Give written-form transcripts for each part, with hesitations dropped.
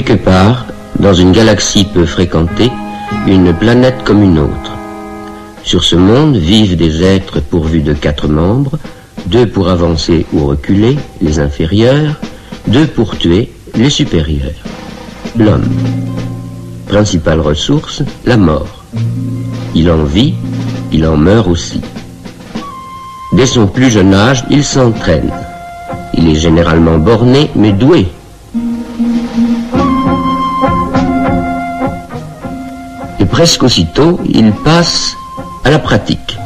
Quelque part, dans une galaxie peu fréquentée, une planète comme une autre. Sur ce monde vivent des êtres pourvus de 4 membres, 2 pour avancer ou reculer, les inférieurs, 2 pour tuer, les supérieurs. L'homme. Principale ressource, la mort. Il en vit, il en meurt aussi. Dès son plus jeune âge, il s'entraîne. Il est généralement borné, mais doué. Et presque aussitôt, il passe à la pratique.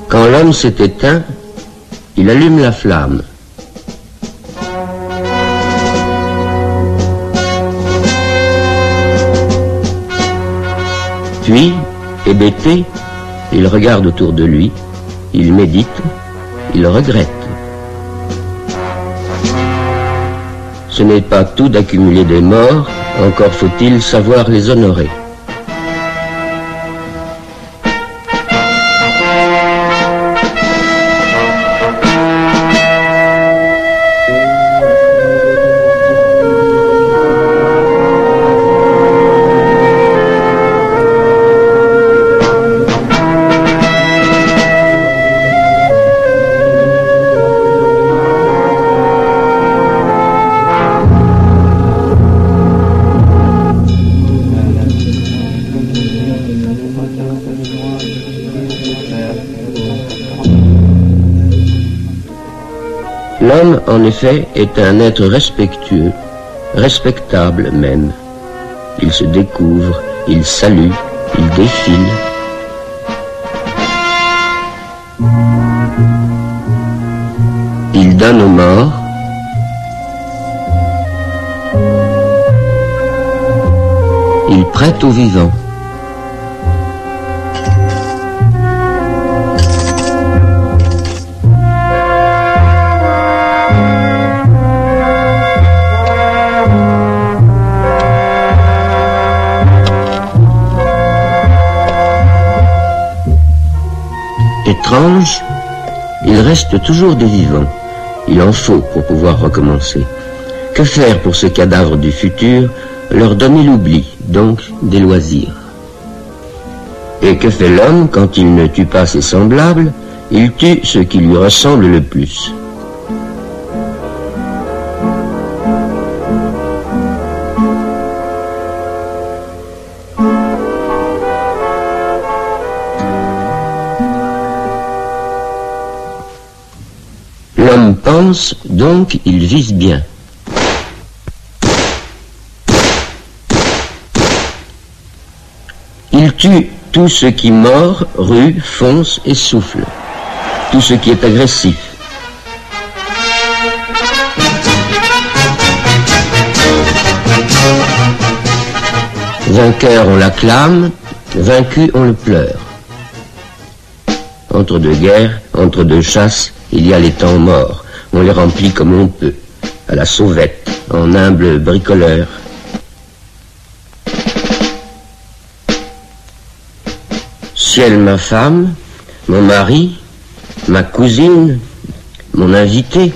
Quand l'homme s'est éteint, il allume la flamme. Puis, hébété, il regarde autour de lui, il médite, il regrette. Ce n'est pas tout d'accumuler des morts, encore faut-il savoir les honorer. L'homme, en effet, est un être respectueux, respectable même. Il se découvre, il salue, il défile. Il donne aux morts. Il prête aux vivants. Étrange, il reste toujours des vivants. Il en faut pour pouvoir recommencer. Que faire pour ces cadavres du futur? Leur donner l'oubli, donc des loisirs. Et que fait l'homme quand il ne tue pas ses semblables? Il tue ce qui lui ressemble le plus. L'homme pense, donc il vise bien. Il tue tout ce qui mord, rue, fonce et souffle. Tout ce qui est agressif. Vainqueur, on l'acclame, Vaincu, on le pleure. Entre deux guerres, entre deux chasses, il y a les temps morts. On les remplit comme on peut, à la sauvette, en humble bricoleur. Ciel, ma femme, mon mari, ma cousine, mon invité,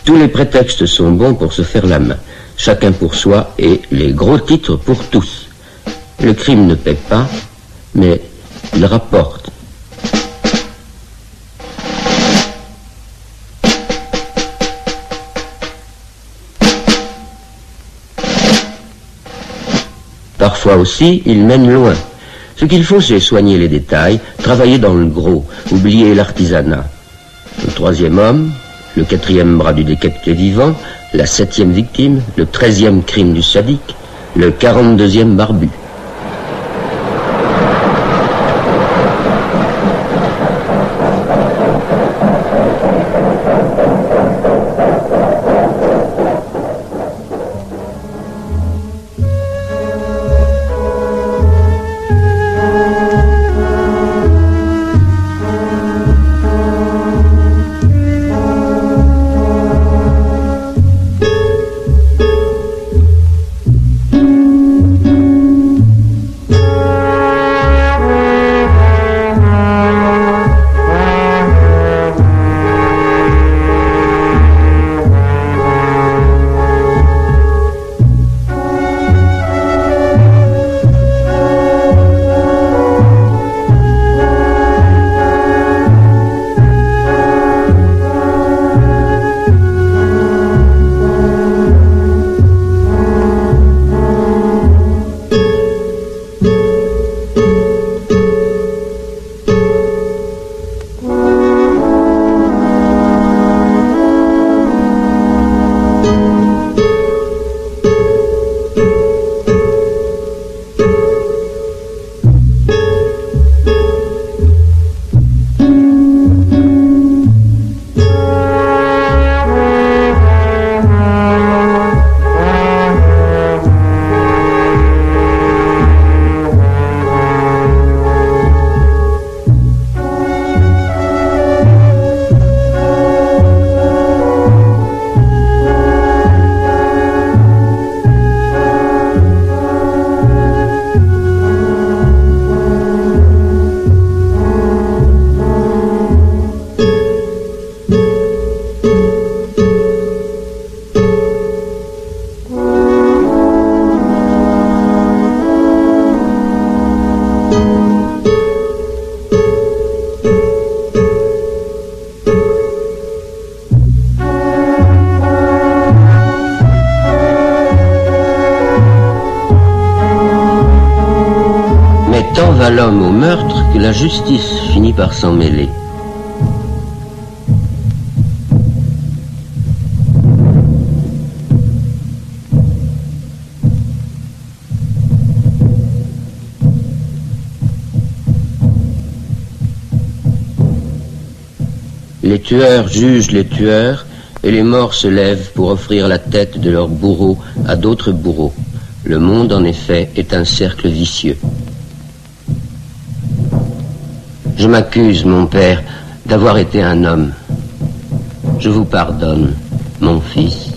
tous les prétextes sont bons pour se faire la main. Chacun pour soi et les gros titres pour tous. Le crime ne paie pas, mais il rapporte. Parfois aussi, il mène loin. Ce qu'il faut, c'est soigner les détails, travailler dans le gros, oublier l'artisanat. Le troisième homme, le quatrième bras du décapité vivant, la 7e victime, le 13e crime du sadique, le 42e barbu. Tant va l'homme au meurtre que la justice finit par s'en mêler. Les tueurs jugent les tueurs et les morts se lèvent pour offrir la tête de leurs bourreaux à d'autres bourreaux. Le monde, en effet, est un cercle vicieux. Je m'accuse, mon père, d'avoir été un homme. Je vous pardonne, mon fils.